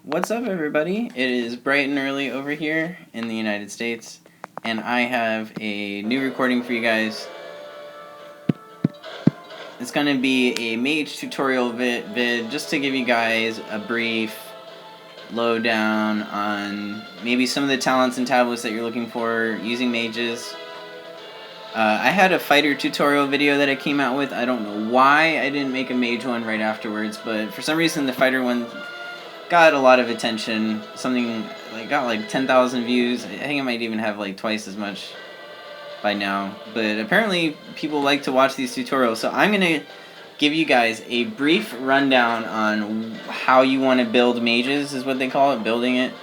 What's up, everybody? It is bright and early over here in the United States, and I have a new recording for you guys. It's going to be a mage tutorial vid just to give you guys a brief lowdown on maybe some of the talents and tablets that you're looking for using mages. I had a fighter tutorial video that I came out with. I don't know why I didn't make a mage one right afterwards, but for some reason the fighter one got a lot of attention. Something like got like 10,000 views. I think it might even have like twice as much by now. But apparently people like to watch these tutorials. So I'm going to give you guys a brief rundown on how you want to build mages, is what they call it, building it.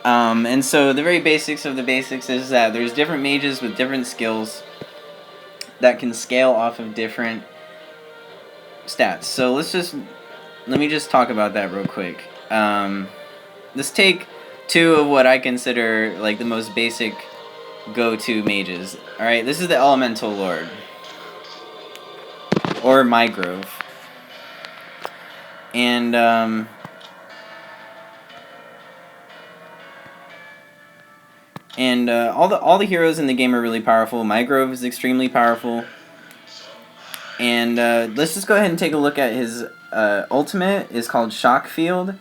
And so the very basics of the basics is that there's different mages with different skills that can scale off of different stats. So let me just talk about that real quick. Let's take two of what I consider like the most basic go-to mages. Alright, this is the Elemental Lord, or Mygrove. And all the heroes in the game are really powerful. Mygrove is extremely powerful. And let's just go ahead and take a look at his ultimate. Is called Shock Field.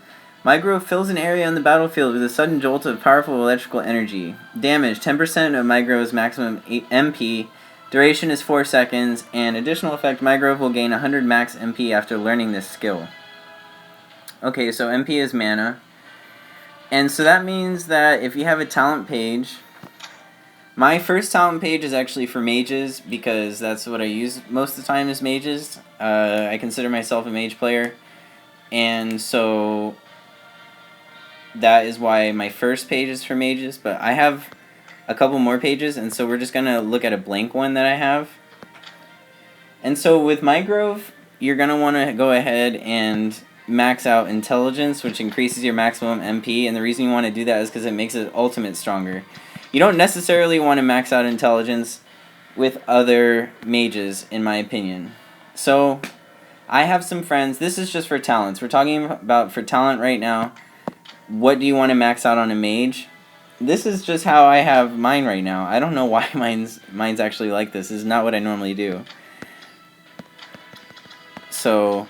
Mygrove fills an area on the battlefield with a sudden jolt of powerful electrical energy. Damage, 10% of Mygrove's maximum MP. Duration is 4 seconds. And additional effect, Mygrove will gain 100 max MP after learning this skill. Okay, so MP is mana. And so that means that if you have a talent page... My first talent page is actually for mages, because that's what I use most of the time is mages. I consider myself a mage player. And so that is why my first page is for mages. But I have a couple more pages, and so we're just going to look at a blank one that I have. And so with Mygrove, you're going to want to go ahead and max out Intelligence, which increases your maximum MP. And the reason you want to do that is because it makes it ultimate stronger. You don't necessarily want to max out Intelligence with other mages, in my opinion. So, I have some friends. This is just for talents. We're talking about for talent right now. What do you want to max out on a mage? This is just how I have mine right now. I don't know why mine's actually like this. This is not what I normally do. So,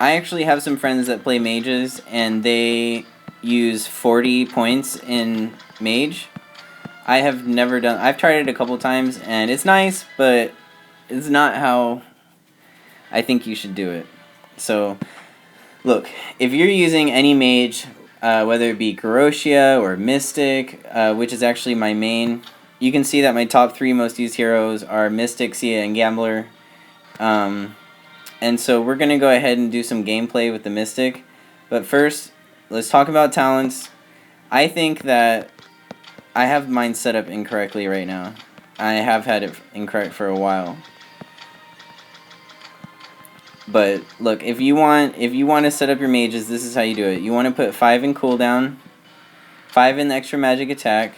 I actually have some friends that play mages, and they use 40 points in mage. I have never done... I've tried it a couple times, and it's nice, but it's not how I think you should do it. So, look, if you're using any mage, whether it be Karoshia or Mystic, which is actually my main, you can see that my top 3 most used heroes are Mystic, Sia, and Gambler. And so we're going to go ahead and do some gameplay with the Mystic. But first, let's talk about talents. I think that I have mine set up incorrectly right now. I have had it incorrect for a while. But look, if you want to set up your mages, this is how you do it. You want to put 5 in cooldown, 5 in extra magic attack.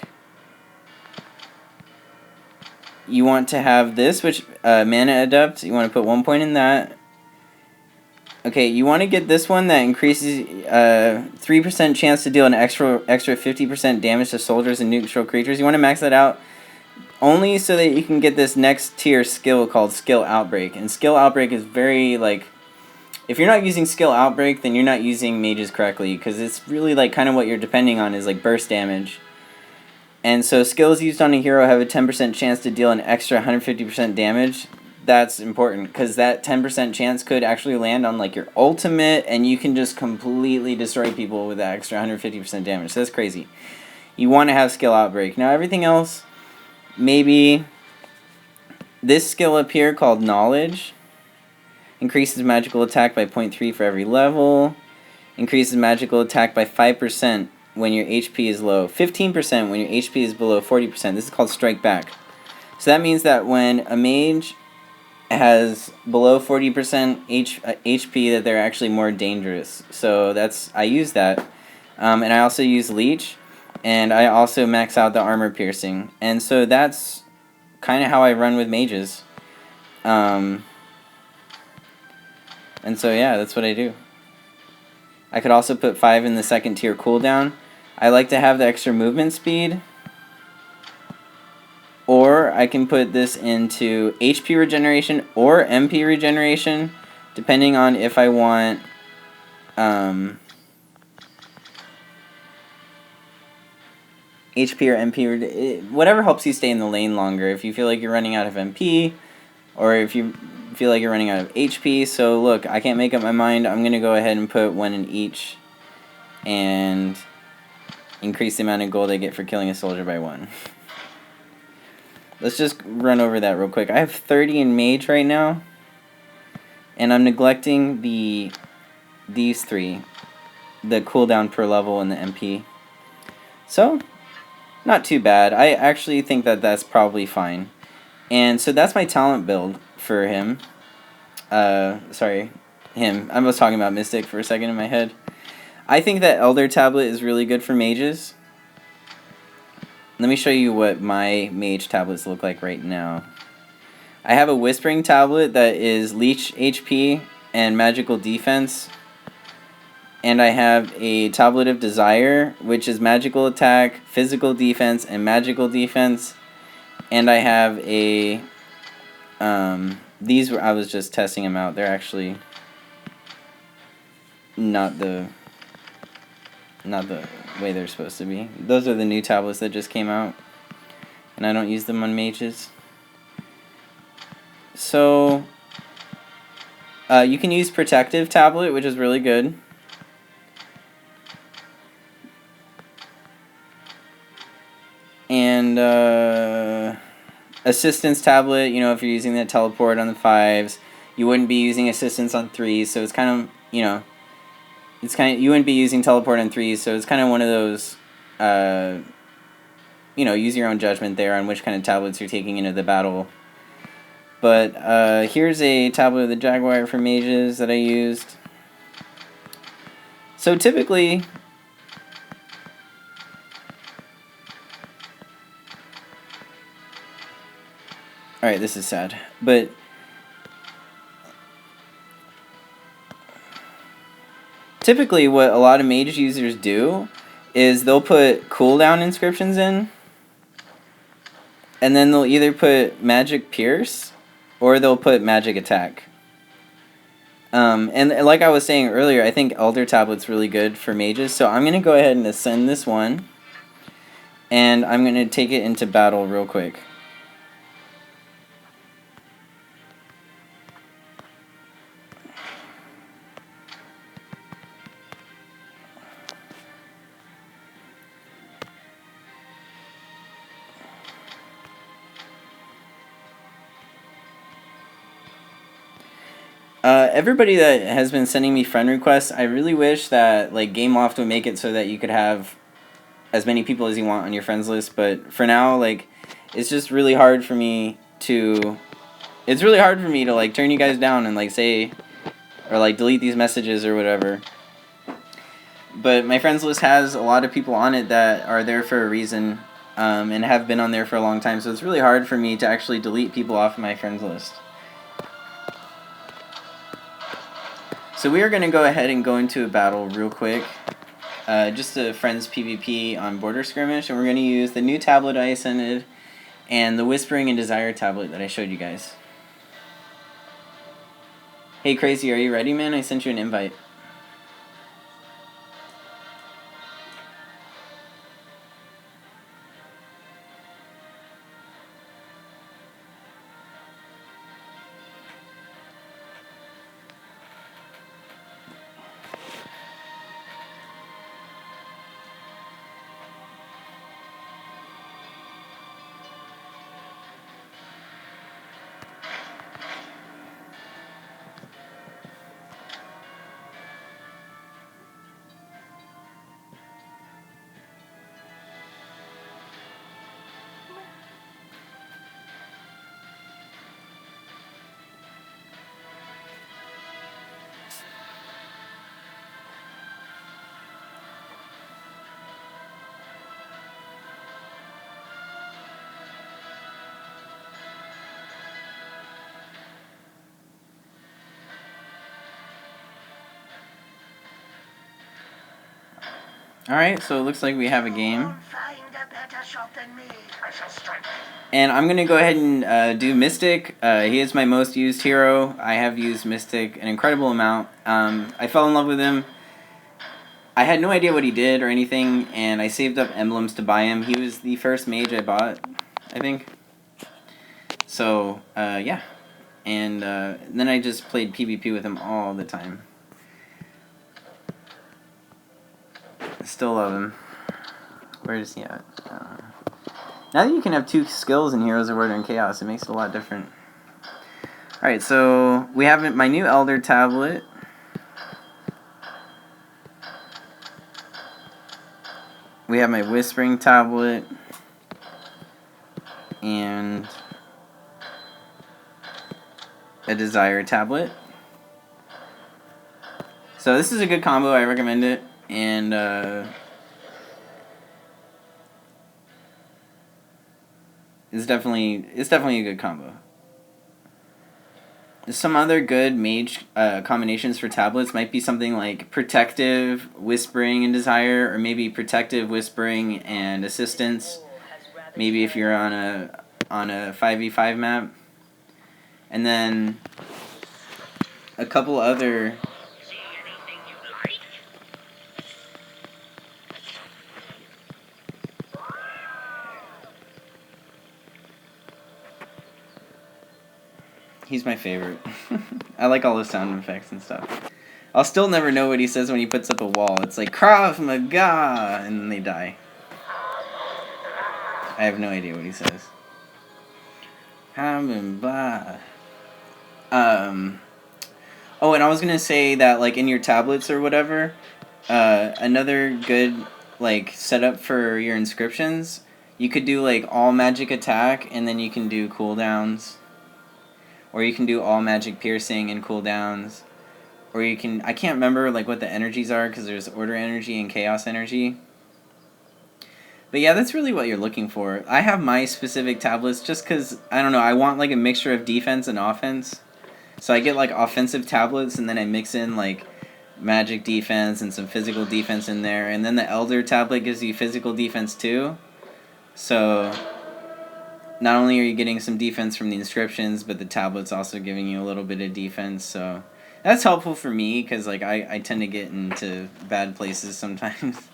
You want to have this, which mana adept. You want to put 1 point in that. Okay, you want to get this one that increases 3% chance to deal an extra 50% damage to soldiers and neutral creatures. You want to max that out only so that you can get this next tier skill called Skill Outbreak. And Skill Outbreak is very, like... If you're not using Skill Outbreak, then you're not using mages correctly, because it's really, like, kind of what you're depending on is, like, burst damage. And so skills used on a hero have a 10% chance to deal an extra 150% damage. That's important, because that 10% chance could actually land on like your ultimate, and you can just completely destroy people with that extra 150% damage. So that's crazy. You want to have Skill Outbreak. Now everything else, maybe this skill up here called Knowledge, increases magical attack by 0.3 for every level, increases magical attack by 5% when your HP is low, 15% when your HP is below 40%. This is called Strike Back. So that means that when a mage has below 40% HP, that they're actually more dangerous. So I use that. And I also use Leech, and I also max out the armor piercing. And so that's kind of how I run with mages. And so yeah, that's what I do. I could also put 5 in the second tier cooldown. I like to have the extra movement speed. Or I can put this into HP regeneration or MP regeneration, depending on if I want HP or MP, whatever helps you stay in the lane longer. If you feel like you're running out of MP, or if you feel like you're running out of HP. So look, I can't make up my mind. I'm going to go ahead and put 1 in each and increase the amount of gold I get for killing a soldier by 1. Let's just run over that real quick. I have 30 in Mage right now, and I'm neglecting these 3, the cooldown per level and the MP. So, not too bad. I actually think that that's probably fine. And so that's my talent build for him. Sorry, him. I was talking about Mystic for a second in my head. I think that Elder Tablet is really good for mages. Let me show you what my Mage Tablets look like right now. I have a Whispering Tablet that is Leech HP and Magical Defense. And I have a Tablet of Desire, which is Magical Attack, Physical Defense, and Magical Defense. And I have a... these were, I was just testing them out. They're actually not the way they're supposed to be. Those are the new tablets that just came out, and I don't use them on mages. So you can use Protective Tablet, which is really good. And Assistance Tablet, you know, if you're using that teleport on the 5s, you wouldn't be using Assistance on 3s, so it's kind of, you know, you wouldn't be using teleport on 3s, so it's kind of one of those, you know, use your own judgment there on which kind of tablets you're taking into the battle. But here's a tablet of the Jaguar for mages that I used. So typically, alright, this is sad, but typically what a lot of mage users do is they'll put cooldown inscriptions in, and then they'll either put Magic Pierce or they'll put Magic Attack. And like I was saying earlier, I think Elder Tablet's really good for mages, so I'm going to go ahead and ascend this one, and I'm going to take it into battle real quick. Everybody that has been sending me friend requests, I really wish that like GameLoft would make it so that you could have as many people as you want on your friends list, but for now, like, it's just really hard for me to like turn you guys down and like say or like delete these messages or whatever. But my friends list has a lot of people on it that are there for a reason, and have been on there for a long time, so it's really hard for me to actually delete people off of my friends list. So we are going to go ahead and go into a battle real quick. Just a friends PvP on Border Skirmish, and we're going to use the new tablet I ascended and the Whispering and Desire tablet that I showed you guys. Hey Crazy, are you ready, man? I sent you an invite. Alright, so it looks like we have a game. And I'm going to go ahead and do Mystic. He is my most used hero. I have used Mystic an incredible amount. I fell in love with him. I had no idea what he did or anything, and I saved up emblems to buy him. He was the first mage I bought, I think. So, yeah. And then I just played PvP with him all the time. I still love him. Where is he at? Now that you can have 2 skills in Heroes of Order and Chaos, it makes it a lot different. Alright, so we have my new Elder Tablet. We have my Whispering Tablet. And a Desire Tablet. So this is a good combo, I recommend it. And it's definitely a good combo. Some other good mage combinations for tablets might be something like Protective, Whispering, and Desire, or maybe Protective, Whispering, and Assistance. Maybe if you're on a 5v5 map. And then a couple other... He's my favorite. I like all the sound effects and stuff. I'll still never know what he says when he puts up a wall. It's like, Krav Maga! And then they die. I have no idea what he says. Oh, and I was gonna say that, like, in your tablets or whatever, another good, like, setup for your inscriptions, you could do, like, all magic attack, and then you can do cooldowns. Or you can do all magic piercing and cooldowns. Or you can... I can't remember like what the energies are because there's order energy and chaos energy. But yeah, that's really what you're looking for. I have my specific tablets just because, I don't know, I want like a mixture of defense and offense. So I get like offensive tablets and then I mix in like magic defense and some physical defense in there. And then the Elder tablet gives you physical defense too. So... not only are you getting some defense from the inscriptions, but the tablet's also giving you a little bit of defense, so that's helpful for me, because like, I tend to get into bad places sometimes.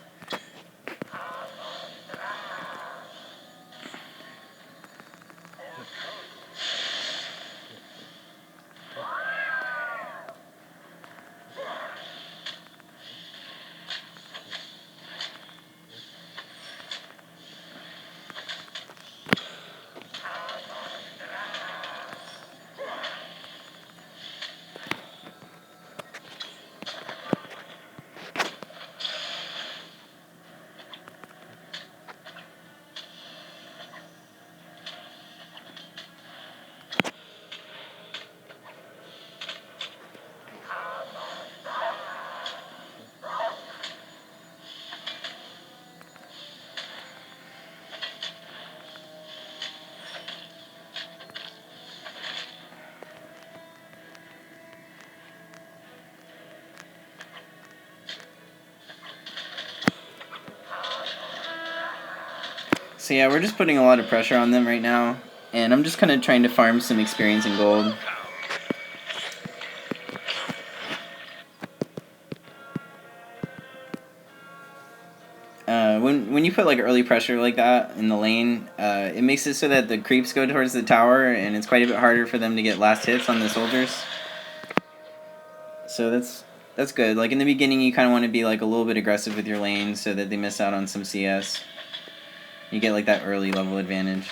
So yeah, we're just putting a lot of pressure on them right now, and I'm just kind of trying to farm some experience and gold. When you put like early pressure like that in the lane, it makes it so that the creeps go towards the tower, and it's quite a bit harder for them to get last hits on the soldiers. So that's good. Like in the beginning, you kind of want to be like a little bit aggressive with your lane so that they miss out on some CS. You get like that early level advantage.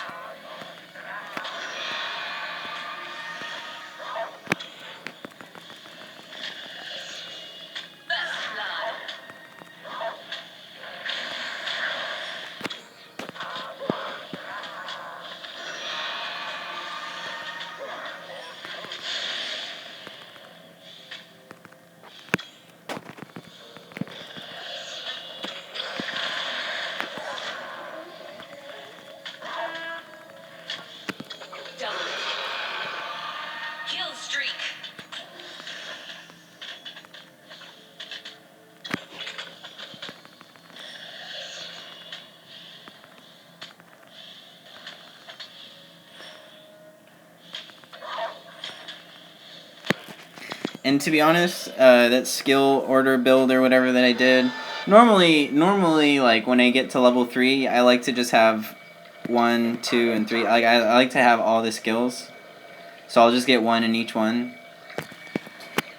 And to be honest, that skill order build or whatever that I did, normally, like when I get to level 3, I like to just have 1, 2, and 3. Like I like to have all the skills, so I'll just get 1 in each one.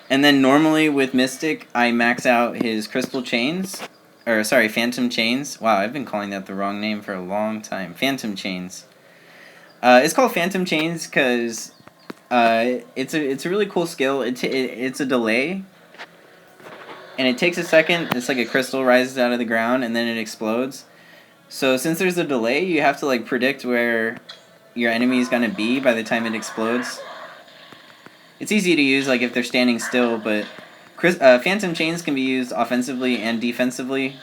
And then normally with Mystic, I max out his crystal chains, or sorry, phantom chains. Wow, I've been calling that the wrong name for a long time. Phantom chains. It's called phantom chains because it's a really cool skill. It's a delay, and it takes a second. It's like a crystal rises out of the ground and then it explodes. So since there's a delay, you have to like predict where your enemy is gonna be by the time it explodes. It's easy to use like if they're standing still, but phantom chains can be used offensively and defensively.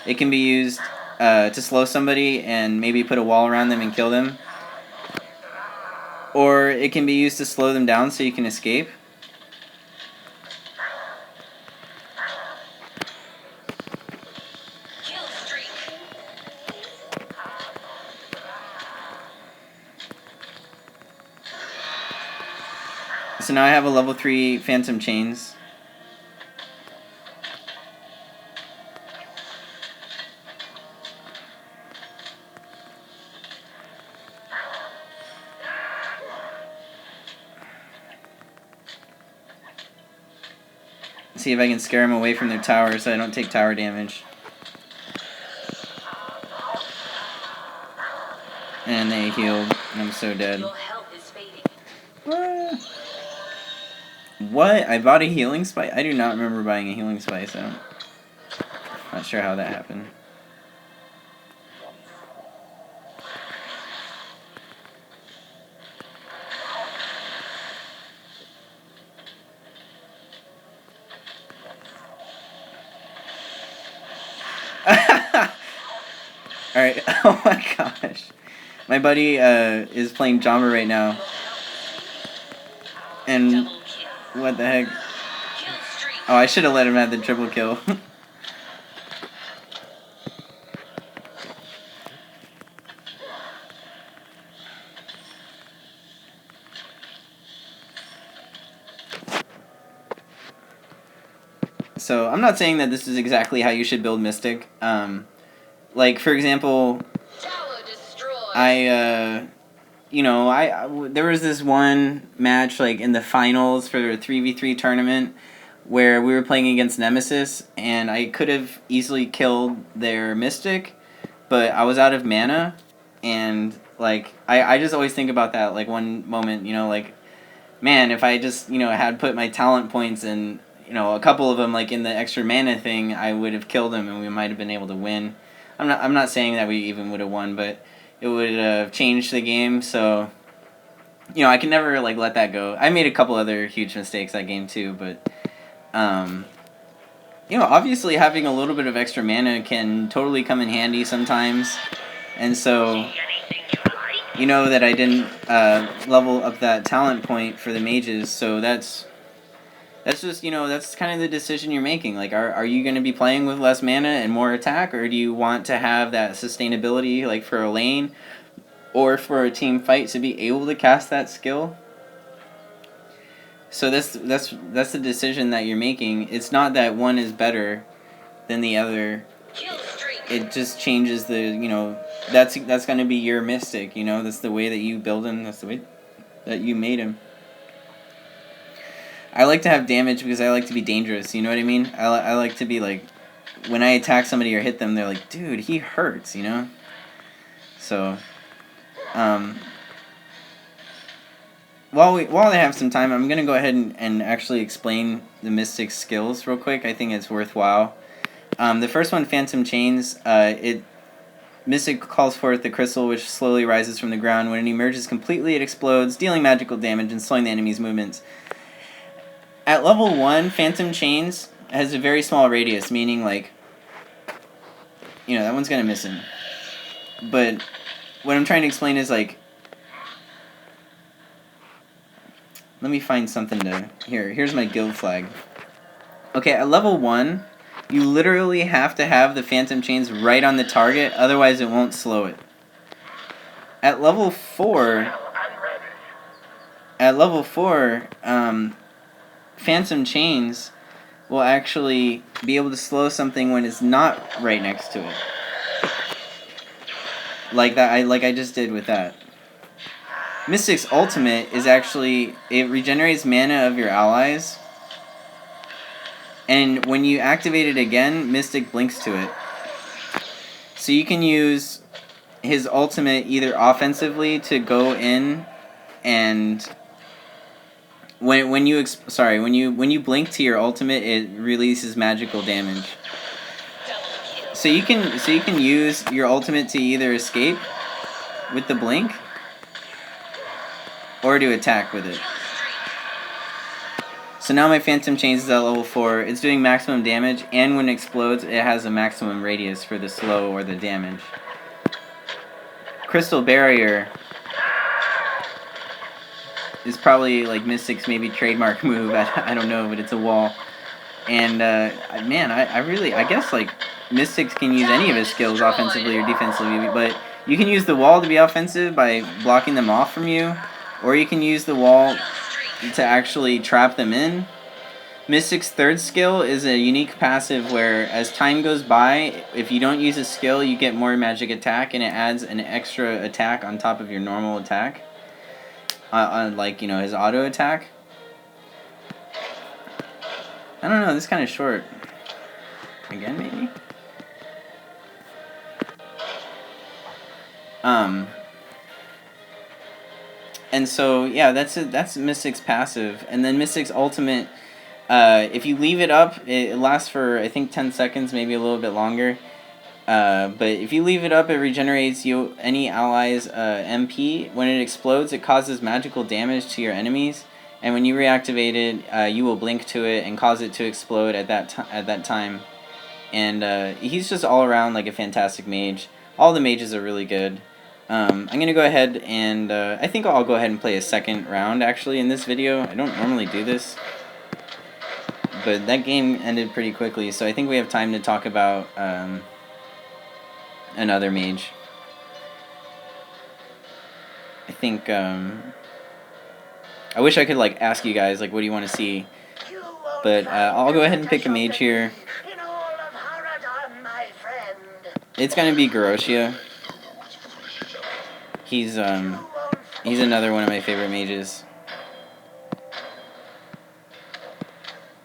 It can be used to slow somebody and maybe put a wall around them and kill them. Or it can be used to slow them down so you can escape. So now I have a level 3 phantom chains. See if I can scare them away from their tower so I don't take tower damage. And they healed, and I'm so dead. What? I bought a healing spice? I do not remember buying a healing spice. Not sure how that happened. Alright, oh my gosh. My buddy is playing Jamba right now. And what the heck? Oh, I should have let him have the triple kill. So, I'm not saying that this is exactly how you should build Mystic. Like, for example, there was this one match, like, in the finals for the 3v3 tournament where we were playing against Nemesis, and I could have easily killed their Mystic, but I was out of mana, and, like, I just always think about that, like, one moment, like, man, if I just, had put my talent points in, a couple of them, like, in the extra mana thing, I would have killed him, and we might have been able to win. I'm not saying that we even would have won, but it would have changed the game, so, I can never, like, let that go. I made a couple other huge mistakes that game, too, but, obviously having a little bit of extra mana can totally come in handy sometimes, and so, that I didn't level up that talent point for the mages, so that's just, that's kind of the decision you're making. Like, are you going to be playing with less mana and more attack, or do you want to have that sustainability, like, for a lane, or for a team fight to be able to cast that skill? So that's the decision that you're making. It's not that one is better than the other. It just changes the, that's going to be your Mystic, that's the way that you build him, that's the way that you made him. I like to have damage because I like to be dangerous, you know what I mean? I like to be like, when I attack somebody or hit them, they're like, dude, he hurts, So, while I have some time, I'm going to go ahead and actually explain the Mystic skills real quick. I think it's worthwhile. The first one, Phantom Chains, Mystic calls forth the crystal which slowly rises from the ground. When it emerges completely, it explodes, dealing magical damage and slowing the enemy's movements. At level 1, Phantom Chains has a very small radius, meaning, like, that one's going to miss him. But what I'm trying to explain is, like, let me find something to... Here's my guild flag. Okay, at level 1, you literally have to have the Phantom Chains right on the target, otherwise it won't slow it. At level 4... Phantom Chains will actually be able to slow something when it's not right next to it. Like I just did with that. Mystic's ultimate is actually, it regenerates mana of your allies, and when you activate it again, Mystic blinks to it. So you can use his ultimate either offensively to go in and when you blink to your ultimate, it releases magical damage. So you can use your ultimate to either escape with the blink or to attack with it. So now my Phantom Chains is at level 4. It's doing maximum damage, and when it explodes, it has a maximum radius for the slow or the damage. Crystal Barrier is probably like Mystic's maybe trademark move. I don't know, but it's a wall. And man, I guess like Mystics can use any of his skills offensively or defensively, but you can use the wall to be offensive by blocking them off from you, or you can use the wall to actually trap them in. Mystic's third skill is a unique passive where as time goes by, if you don't use a skill, you get more magic attack, and it adds an extra attack on top of your normal attack. On like, you know, his auto attack. I don't know, this is kind of short. Again, maybe? And so, yeah, that's Mystic's passive. And then Mystic's ultimate, if you leave it up, it lasts for, I think, 10 seconds, maybe a little bit longer. But if you leave it up, it regenerates any ally's MP. When it explodes, it causes magical damage to your enemies. And when you reactivate it, you will blink to it and cause it to explode at that time. And he's just all around like a fantastic mage. All the mages are really good. I'm going to go ahead and I think I'll go ahead and play a second round actually in this video. I don't normally do this, but that game ended pretty quickly, so I think we have time to talk about another mage. I think I wish I could like ask you guys like what do you want to see, but I'll go ahead and pick a mage here. It's going to be Garoshia. He's another one of my favorite mages.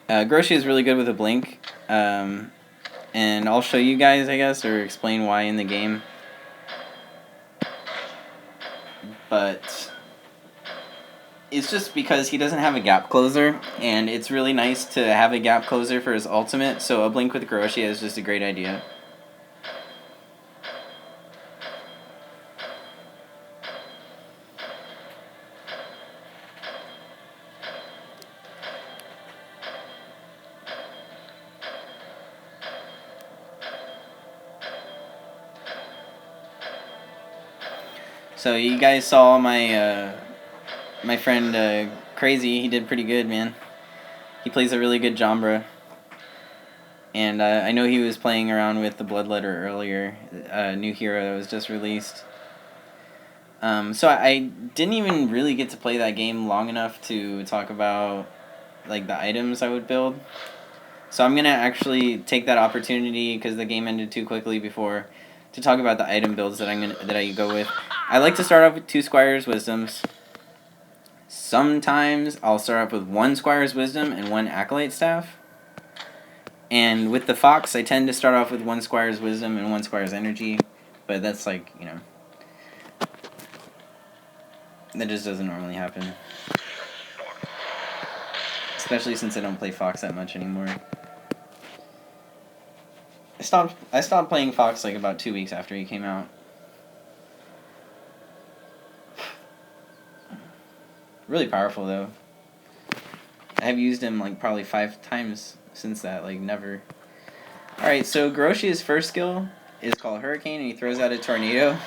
Garoshia is really good with a blink, and I'll show you guys, I guess, or explain why in the game. But it's just because he doesn't have a gap closer, and it's really nice to have a gap closer for his ultimate, so a blink with Garoshia is just a great idea. So you guys saw my my friend Crazy. He did pretty good, man. He plays a really good Jambra. And I know he was playing around with the Bloodletter earlier, a new hero that was just released. So I didn't even really get to play that game long enough to talk about like the items I would build. So I'm gonna actually take that opportunity because the game ended too quickly before to talk about the item builds that I go with. I like to start off with 2 Squire's Wisdoms. Sometimes I'll start off with 1 Squire's Wisdom and 1 Acolyte Staff. And with the Fox, I tend to start off with 1 Squire's Wisdom and 1 Squire's Energy. But that's like, you know, that just doesn't normally happen. Especially since I don't play Fox that much anymore. I stopped playing Fox like about 2 weeks after he came out. Really powerful though. I have used him like probably 5 times since that, like never. Alright, so Garoshia's first skill is called Hurricane, and he throws out a tornado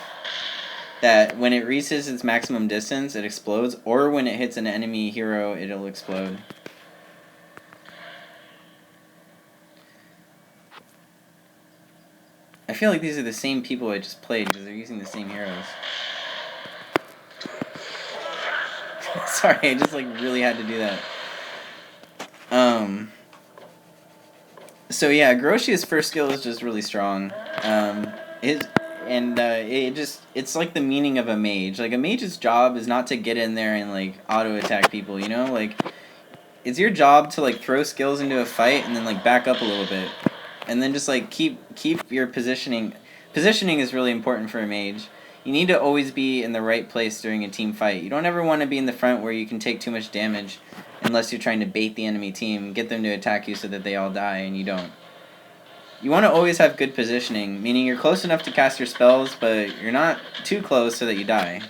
that when it reaches its maximum distance, it explodes, or when it hits an enemy hero, it'll explode. I feel like these are the same people I just played because they're using the same heroes. Sorry, I just like really had to do that. So yeah, Groshia's first skill is just really strong. It's like the meaning of a mage. Like a mage's job is not to get in there and like auto attack people, you know? Like it's your job to like throw skills into a fight and then like back up a little bit. And then just like keep your positioning. Positioning is really important for a mage. You need to always be in the right place during a team fight. You don't ever want to be in the front where you can take too much damage unless you're trying to bait the enemy team, get them to attack you so that they all die and you don't. You want to always have good positioning, meaning you're close enough to cast your spells, but you're not too close so that you die.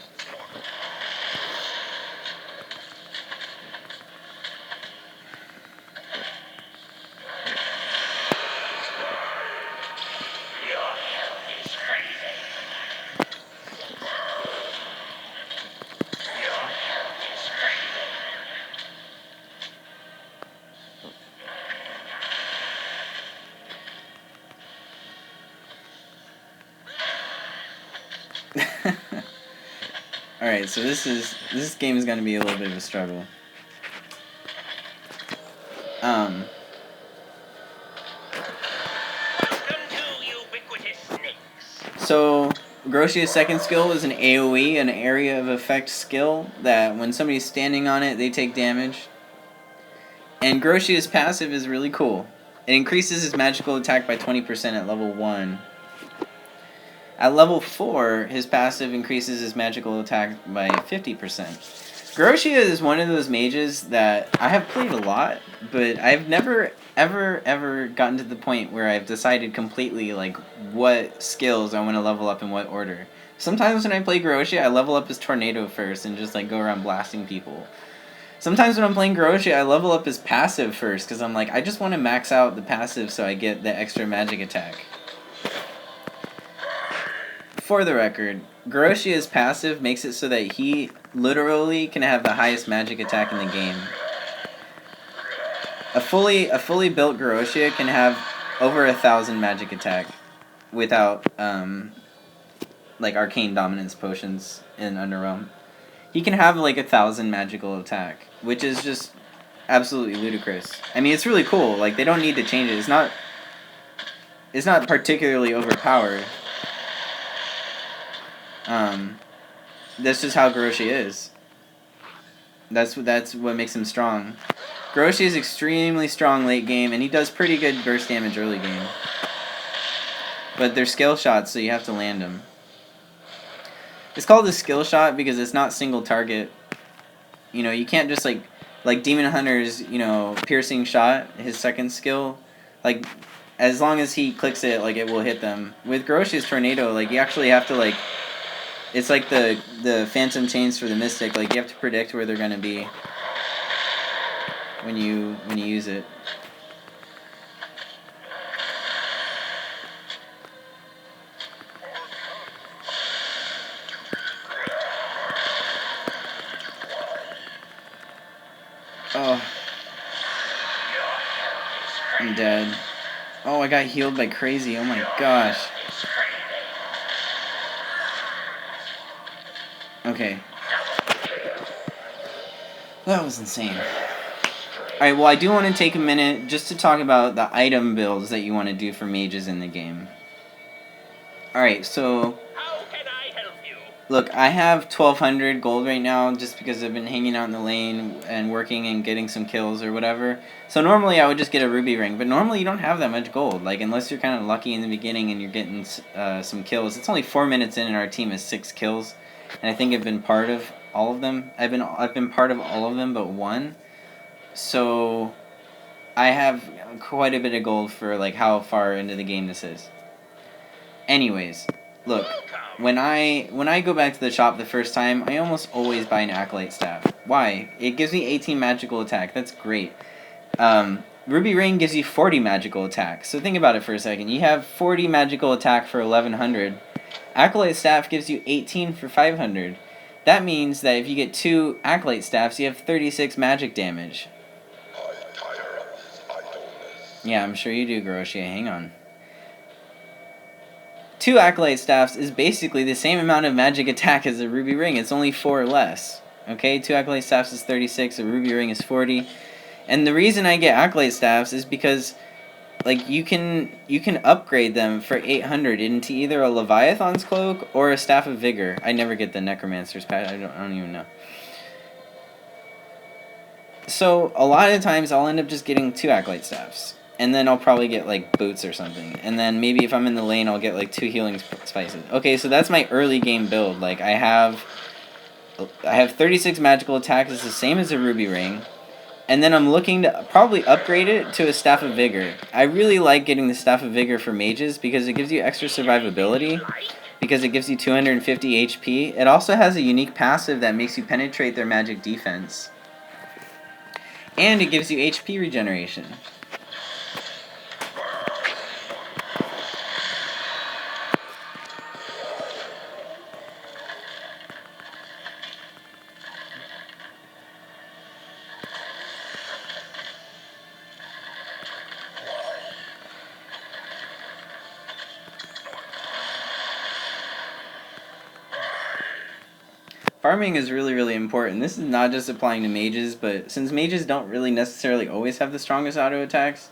Alright, so this game is going to be a little bit of a struggle. So, Groshia's second skill is an AoE, an area of effect skill, that when somebody's standing on it, they take damage. And Groshia's passive is really cool. It increases his magical attack by 20% at level 1. At level 4, his passive increases his magical attack by 50%. Groshia is one of those mages that I have played a lot, but I've never, ever gotten to the point where I've decided completely, like, what skills I want to level up in what order. Sometimes when I play Groshia, I level up his Tornado first and just, like, go around blasting people. Sometimes when I'm playing Groshia, I level up his passive first, because I'm like, I just want to max out the passive so I get the extra magic attack. For the record, Groshia's passive makes it so that he literally can have the highest magic attack in the game. A fully built Groshia can have over 1,000 magic attack without like arcane dominance potions in Underrealm. He can have like 1,000 magical attack, which is just absolutely ludicrous. I mean, it's really cool. Like they don't need to change it. It's not particularly overpowered. That's just how Groshia is. That's what makes him strong. Groshia is extremely strong late game, and he does pretty good burst damage early game. But they're skill shots, so you have to land them. It's called a skill shot because it's not single target. You know, you can't just like Demon Hunter's, you know, piercing shot, his second skill, like as long as he clicks it, like it will hit them. With Groshia's Tornado, like you actually have to like. It's like the Phantom Chains for the Mystic. Like you have to predict where they're gonna be when you use it. Oh, I'm dead. Oh, I got healed by Crazy. Oh my gosh. Okay. That was insane. Alright, well I do want to take a minute just to talk about the item builds that you want to do for mages in the game. Alright, so... How can I help you? Look, I have 1,200 gold right now just because I've been hanging out in the lane and working and getting some kills or whatever. So normally I would just get a ruby ring, but normally you don't have that much gold. Like, unless you're kind of lucky in the beginning and you're getting some kills. It's only 4 minutes in and our team has 6 kills. And I think I've been part of all of them. I've been part of all of them but one. So I have quite a bit of gold for like how far into the game this is. Anyways, look, when I go back to the shop the first time, I almost always buy an Acolyte Staff. Why? It gives me 18 magical attack. That's great. Ruby Ring gives you 40 magical attack. So think about it for a second. You have 40 magical attack for 1,100. Acolyte Staff gives you 18 for 500. That means that if you get 2 Acolyte Staffs, you have 36 magic damage. Yeah, I'm sure you do, Groshia. Hang on. 2 Acolyte Staffs is basically the same amount of magic attack as a Ruby Ring. It's only 4 less. Okay, 2 Acolyte Staffs is 36, a Ruby Ring is 40. And the reason I get Acolyte Staffs is because, like, you can upgrade them for 800 into either a Leviathan's Cloak or a Staff of Vigor. I never get the Necromancer's Pad. I don't even know. So a lot of times I'll end up just getting 2 Acolyte Staffs. And then I'll probably get, like, boots or something. And then maybe if I'm in the lane, I'll get, like, 2 healing spices. Okay, so that's my early game build. Like, I have 36 magical attacks. It's the same as a Ruby Ring. And then I'm looking to probably upgrade it to a Staff of Vigor. I really like getting the Staff of Vigor for mages because it gives you extra survivability. Because it gives you 250 HP. It also has a unique passive that makes you penetrate their magic defense. And it gives you HP regeneration. Farming is really, really important. This is not just applying to mages, but since mages don't really necessarily always have the strongest auto attacks,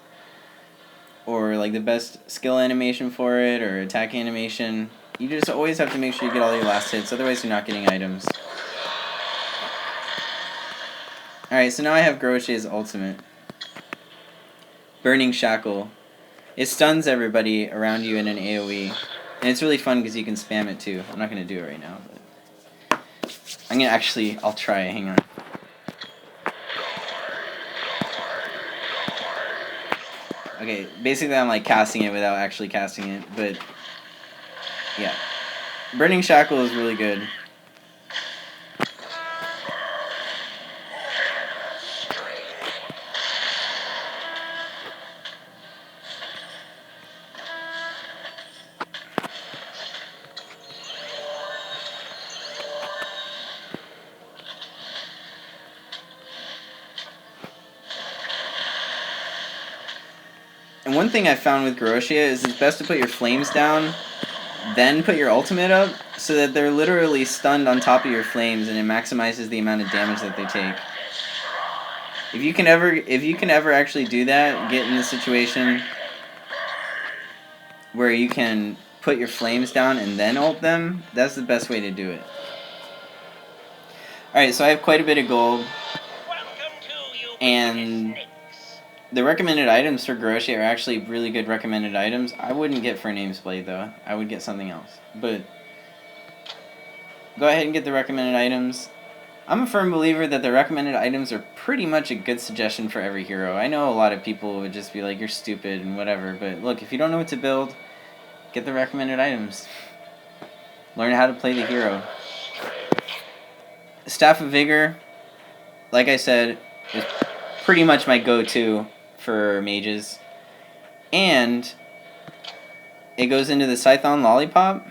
or like the best skill animation for it, or attack animation, you just always have to make sure you get all your last hits, otherwise you're not getting items. Alright, so now I have Grosje's ultimate. Burning Shackle. It stuns everybody around you in an AoE. And it's really fun because you can spam it too. I'm not going to do it right now, but I'm going to actually, I'll try it, hang on. Okay, basically I'm like casting it without actually casting it, but yeah. Burning Shackle is really good. And one thing I found with Groshia is it's best to put your flames down, then put your ultimate up, so that they're literally stunned on top of your flames, and it maximizes the amount of damage that they take. If you can ever actually do that, get in the situation where you can put your flames down and then ult them, that's the best way to do it. Alright, so I have quite a bit of gold, and the recommended items for Groshia are actually really good recommended items. I wouldn't get for Namesblade though. I would get something else. But go ahead and get the recommended items. I'm a firm believer that the recommended items are pretty much a good suggestion for every hero. I know a lot of people would just be like, you're stupid and whatever. But look, if you don't know what to build, get the recommended items. Learn how to play the hero. Staff of Vigor, like I said, is pretty much my go-to for mages. And it goes into the Scython Lollipop,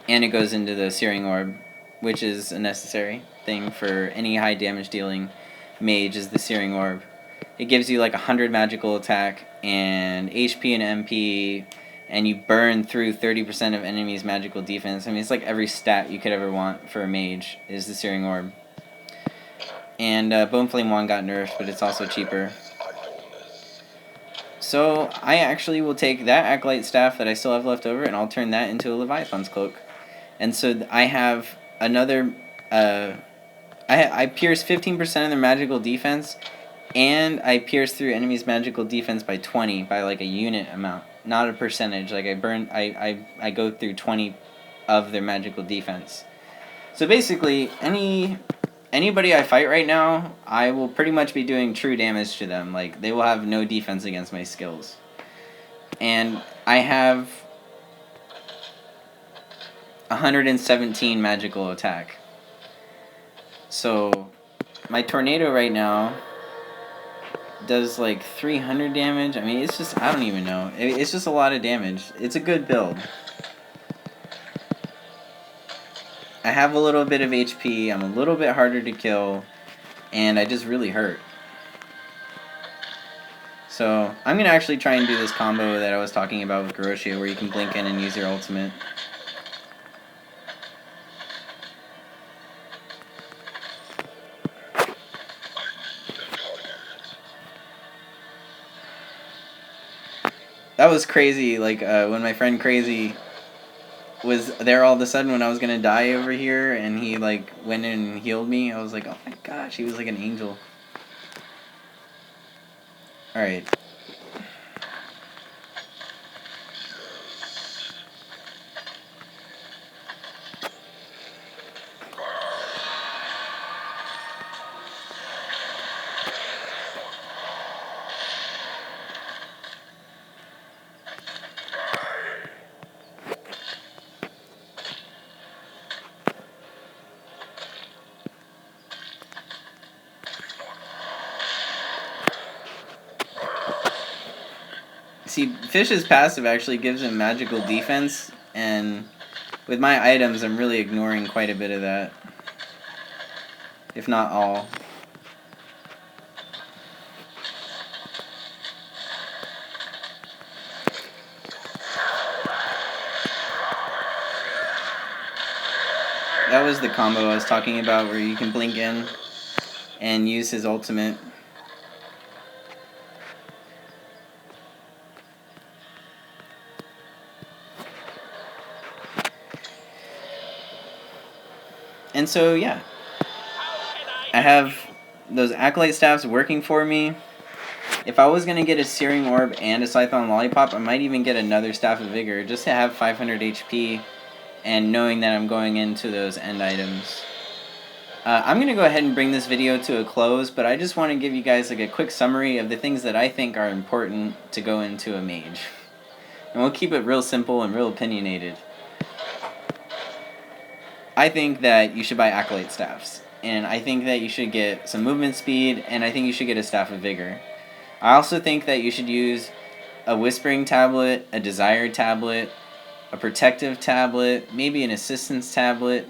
and it goes into the Searing Orb, which is a necessary thing for any high damage dealing mage, is the Searing Orb. It gives you like 100 magical attack and HP and MP, and you burn through 30% of enemies' magical defense. I mean, it's like every stat you could ever want for a mage is the Searing Orb. And Bone Flame Wand got nerfed, but it's also cheaper. So I actually will take that Acolyte Staff that I still have left over, and I'll turn that into a Leviathan's Cloak. And so I have another... I pierce 15% of their magical defense, and I pierce through enemies' magical defense by 20, by like a unit amount, not a percentage. Like I go through 20 of their magical defense. So basically, anybody I fight right now, I will pretty much be doing true damage to them. Like, they will have no defense against my skills. And I have 117 magical attack. So my tornado right now does like 300 damage. I mean, it's just, I don't even know. It's just a lot of damage. It's a good build. I have a little bit of HP, I'm a little bit harder to kill, and I just really hurt. So I'm going to actually try and do this combo that I was talking about with Groshia, where you can blink in and use your ultimate. That was crazy. Like, when my friend Crazy was there all of a sudden when I was gonna die over here, and he, like, went in and healed me. I was like, oh my gosh, he was like an angel. Alright. See, Fish's passive actually gives him magical defense, and with my items, I'm really ignoring quite a bit of that. If not all. That was the combo I was talking about, where you can blink in and use his ultimate. And so, yeah, I have those Acolyte Staffs working for me. If I was going to get a Searing Orb and a Scython Lollipop, I might even get another Staff of Vigor, just to have 500 HP, and knowing that I'm going into those end items. I'm going to go ahead and bring this video to a close, but I just want to give you guys like a quick summary of the things that I think are important to go into a mage. And we'll keep it real simple and real opinionated. I think that you should buy Acolyte Staffs, and I think that you should get some movement speed, and I think you should get a Staff of Vigor. I also think that you should use a Whispering Tablet, a Desire Tablet, a Protective Tablet, maybe an Assistance Tablet,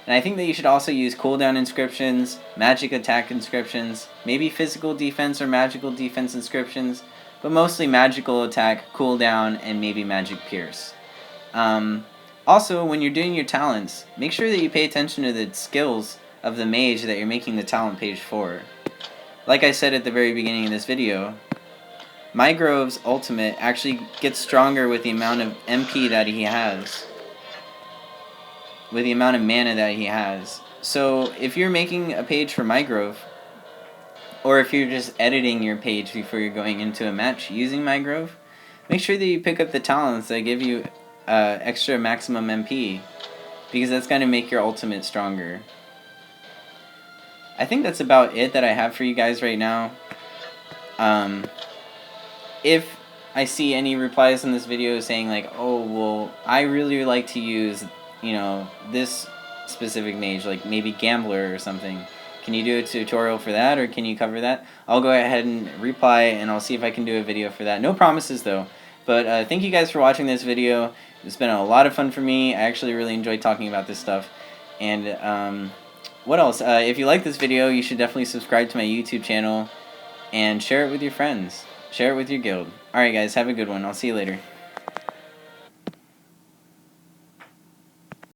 and I think that you should also use cooldown inscriptions, magic attack inscriptions, maybe physical defense or magical defense inscriptions, but mostly magical attack, cooldown, and maybe magic pierce. Also, when you're doing your talents, make sure that you pay attention to the skills of the mage that you're making the talent page for. Like I said at the very beginning of this video, Mygrove's ultimate actually gets stronger with the amount of MP that he has, with the amount of mana that he has. So if you're making a page for Mygrove, or if you're just editing your page before you're going into a match using Mygrove, make sure that you pick up the talents that give you extra maximum MP, because that's going to make your ultimate stronger. I think that's about it that I have for you guys right now. If I see any replies in this video saying like, oh, well, I really like to use, you know, this specific mage, like maybe Gambler or something, can you do a tutorial for that, or can you cover that? I'll go ahead and reply, and I'll see if I can do a video for that. No promises though. But thank you guys for watching this video. It's been a lot of fun for me. I actually really enjoyed talking about this stuff. And what else? If you like this video, you should definitely subscribe to my YouTube channel and share it with your friends. Share it with your guild. Alright guys, have a good one. I'll see you later.